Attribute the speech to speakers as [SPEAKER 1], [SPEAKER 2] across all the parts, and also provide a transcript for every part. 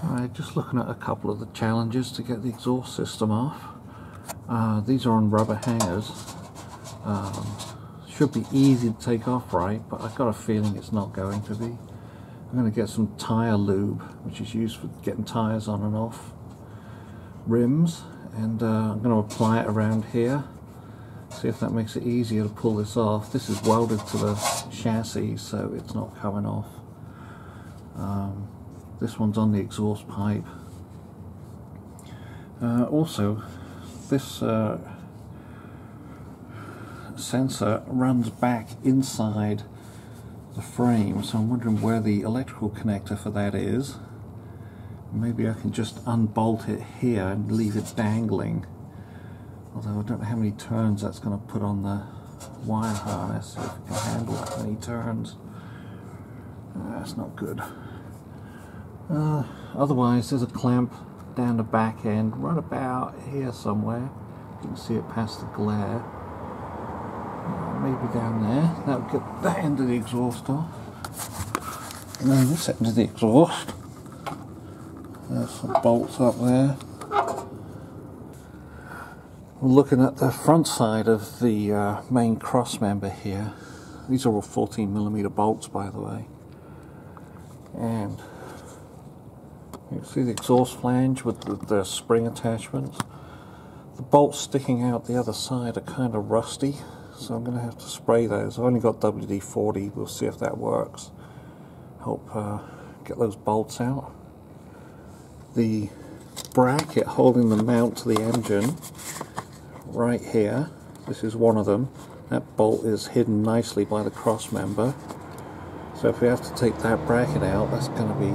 [SPEAKER 1] Alright, just looking at a couple of the challenges to get the exhaust system off. These are on rubber hangers. Should be easy to take off right, but I've got a feeling it's not going to be. I'm going to get some tire lube, which is used for getting tires on and off rims, and I'm going to apply it around here, see if that makes it easier to pull this off. This is welded to the chassis, so it's not coming off. This one's on the exhaust pipe. Also, this sensor runs back inside the frame, so I'm wondering where the electrical connector for that is. Maybe I can just unbolt it here and leave it dangling, although I don't know how many turns that's going to put on the wire harness, if it can handle that many turns. That's not good. Otherwise, there's a clamp down the back end, right about here somewhere. You can see it past the glare. Maybe down there. That'll get that end of the exhaust off. And then this end of the exhaust. There's some bolts up there. We're looking at the front side of the main cross member here. These are all 14mm bolts, by the way. And you can see the exhaust flange with the spring attachments. The bolts sticking out the other side are kind of rusty, so I'm going to have to spray those. I've only got WD-40, we'll see if that works. Help get those bolts out. The bracket holding the mount to the engine, right here, this is one of them. That bolt is hidden nicely by the cross member. So if we have to take that bracket out, that's going to be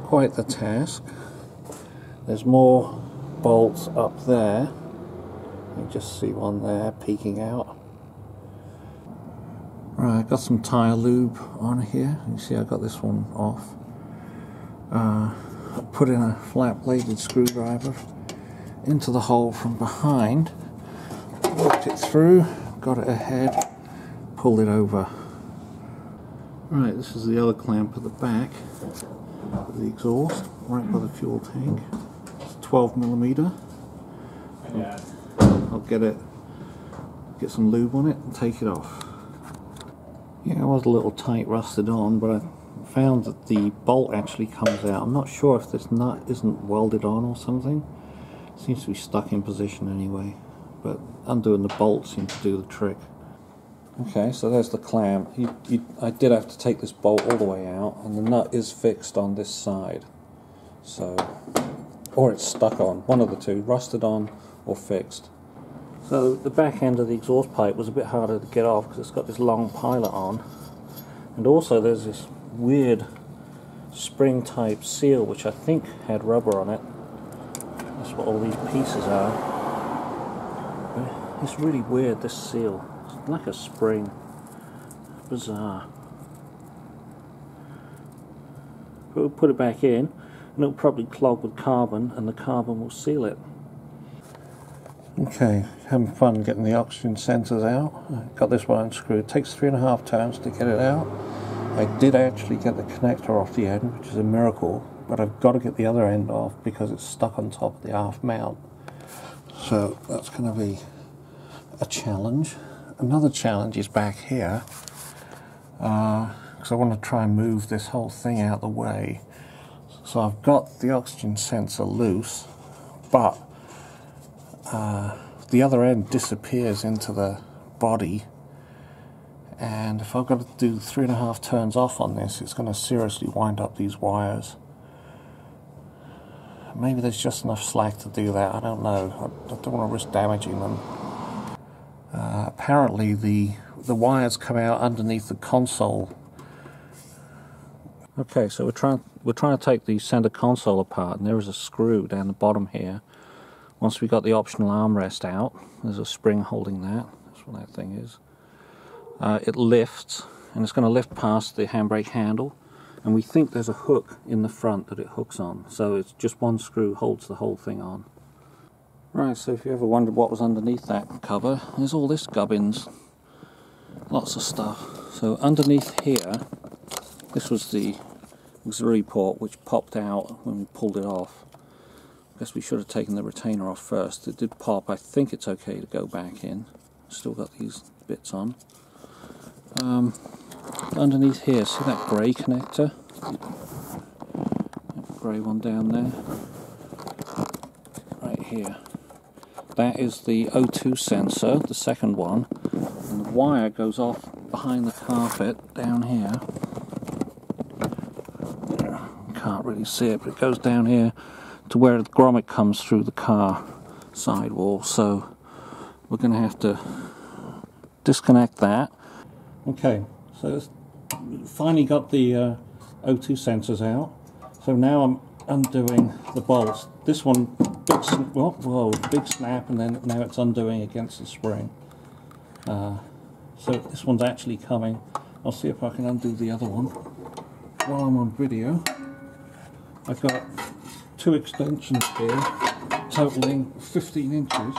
[SPEAKER 1] quite the task. There's more bolts up there. You just see one there peeking out. Right, I've got some tire lube on here. You see I got this one off. I put in a flat bladed screwdriver into the hole from behind, worked it through, got it ahead, pulled it over. Right, this is the other clamp at the back of the exhaust, right by the fuel tank. It's 12mm. I'll get some lube on it and take it off. Yeah, it was a little tight, rusted on, but I found that the bolt actually comes out. I'm not sure if this nut isn't welded on or something. It seems to be stuck in position anyway, but undoing the bolt seems to do the trick. Okay, so there's the clamp. I did have to take this bolt all the way out, and the nut is fixed on this side. So, or it's stuck on, one of the two, rusted on or fixed. So the back end of the exhaust pipe was a bit harder to get off because it's got this long pilot on. And also there's this weird spring type seal which I think had rubber on it. That's what all these pieces are. It's really weird, this seal. It's like a spring. Bizarre. But we'll put it back in and it'll probably clog with carbon and the carbon will seal it. Okay, having fun getting the oxygen sensors out. Got this one unscrewed. It takes 3.5 turns to get it out. I did actually get the connector off the end, which is a miracle, but I've got to get the other end off because it's stuck on top of the aft mount. So that's going to be a challenge. Another challenge is back here, because I want to try and move this whole thing out of the way. So I've got the oxygen sensor loose, but the other end disappears into the body, and if I've got to do 3.5 turns off on this, it's going to seriously wind up these wires. Maybe there's just enough slack to do that, I don't know. I don't want to risk damaging them. Apparently the wires come out underneath the console. Okay, so we're trying to take the center console apart, and there is a screw down the bottom here. Once we got the optional armrest out, there's a spring holding that. That's what that thing is. It lifts, and it's going to lift past the handbrake handle, and we think there's a hook in the front that it hooks on. So it's just one screw holds the whole thing on. Right, so if you ever wondered what was underneath that cover, there's all this gubbins. Lots of stuff. So underneath here, this was the auxiliary port which popped out when we pulled it off. I guess we should have taken the retainer off first. It did pop. I think it's okay to go back in. Still got these bits on. Underneath here, see that grey connector? That grey one down there? Right here. That is the O2 sensor, the second one. And the wire goes off behind the carpet down here. Can't really see it, but it goes down here to where the grommet comes through the car sidewall. So we're going to have to disconnect that. Okay, so it's finally got the O2 sensors out. So now I'm undoing the bolts. This one, big snap, and then now it's undoing against the spring. So this one's actually coming. I'll see if I can undo the other one while I'm on video. I've got 2 extensions here, totaling 15 inches.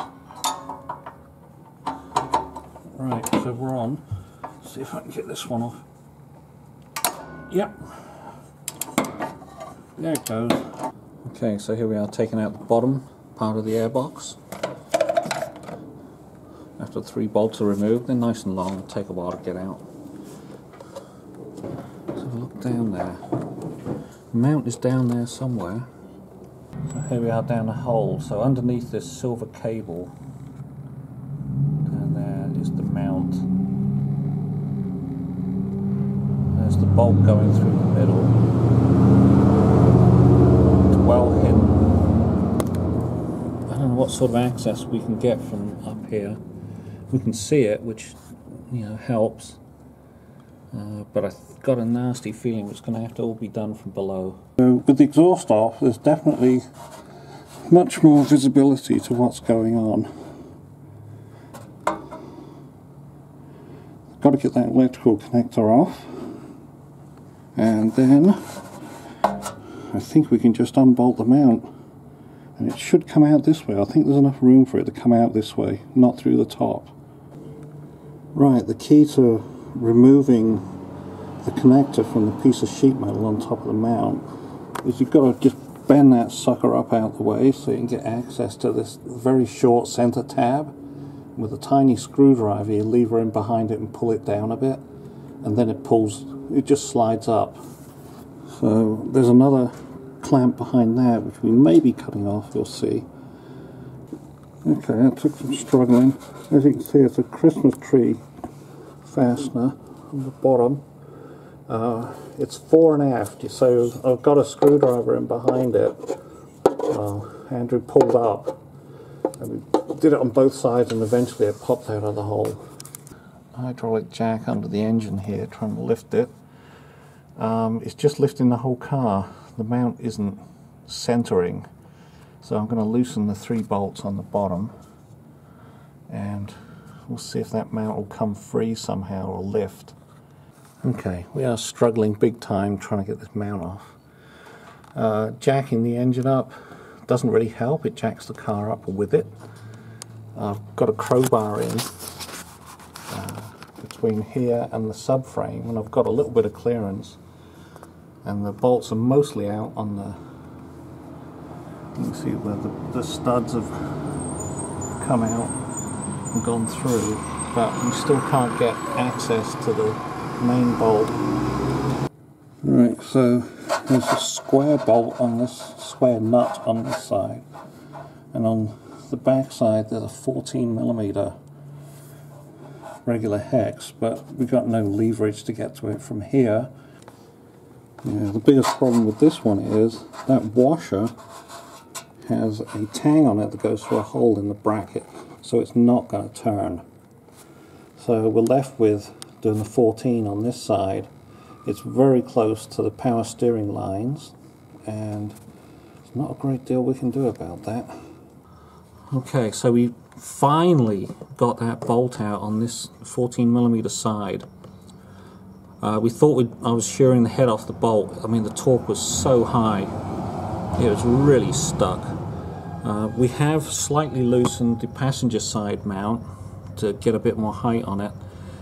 [SPEAKER 1] Right, so we're on. See if I can get this one off. Yep. There it goes. Okay, so here we are taking out the bottom part of the airbox. After 3 bolts are removed, they're nice and long, it'll take a while to get out. So look down there. The mount is down there somewhere. So here we are down a hole. So underneath this silver cable, down there is the mount. There's the bolt going through the middle. It's well hidden. I don't know what sort of access we can get from up here. We can see it, which, you know, helps. But I've got a nasty feeling it's going to have to all be done from below. So with the exhaust off, there's definitely much more visibility to what's going on. Got to get that electrical connector off, and then I think we can just unbolt the mount, and it should come out this way. I think there's enough room for it to come out this way, not through the top. Right, the key to removing the connector from the piece of sheet metal on top of the mount is you've got to just bend that sucker up out the way so you can get access to this very short center tab. With a tiny screwdriver, you lever in behind it and pull it down a bit, and then it just slides up. So there's another clamp behind that which we may be cutting off, you'll see. Okay, that took some struggling. As you can see, it's a Christmas tree fastener on the bottom. It's fore and aft, so I've got a screwdriver in behind it. Andrew pulled up, and we did it on both sides, and eventually it popped out of the hole. Hydraulic jack under the engine here, trying to lift it. It's just lifting the whole car. The mount isn't centering, so I'm going to loosen the 3 bolts on the bottom, and we'll see if that mount will come free somehow or lift. Okay, we are struggling big time trying to get this mount off. Jacking the engine up doesn't really help, it jacks the car up with it. I've got a crowbar in between here and the subframe, and I've got a little bit of clearance, and the bolts are mostly out on the, you can see where the studs have come out and gone through, but we still can't get access to the main bolt. Right, so there's a square bolt on this, square nut on this side, and on the back side there's a 14mm regular hex, but we've got no leverage to get to it from here. The biggest problem with this one is that washer has a tang on it that goes through a hole in the bracket, so it's not going to turn. So we're left with doing the 14 on this side. It's very close to the power steering lines, and there's not a great deal we can do about that. Okay, so we finally got that bolt out on this 14mm side. We thought I was shearing the head off the bolt. I mean, the torque was so high, it was really stuck. We have slightly loosened the passenger side mount to get a bit more height on it.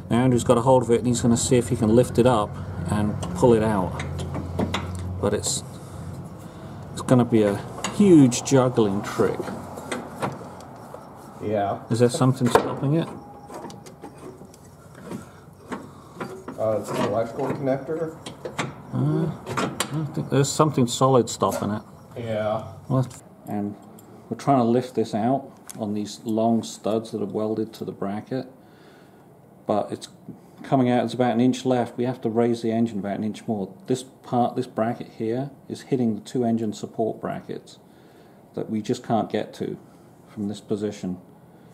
[SPEAKER 1] Now Andrew's got a hold of it and he's going to see if he can lift it up and pull it out. but it's going to be a huge juggling trick.
[SPEAKER 2] Yeah.
[SPEAKER 1] Is there something stopping it?
[SPEAKER 2] It's an electrical connector.
[SPEAKER 1] I think there's something solid stopping it.
[SPEAKER 2] Yeah.
[SPEAKER 1] And we're trying to lift this out on these long studs that are welded to the bracket, but it's coming out, it's about an inch left. We have to raise the engine about an inch more. This bracket here is hitting the two engine support brackets that we just can't get to from this position.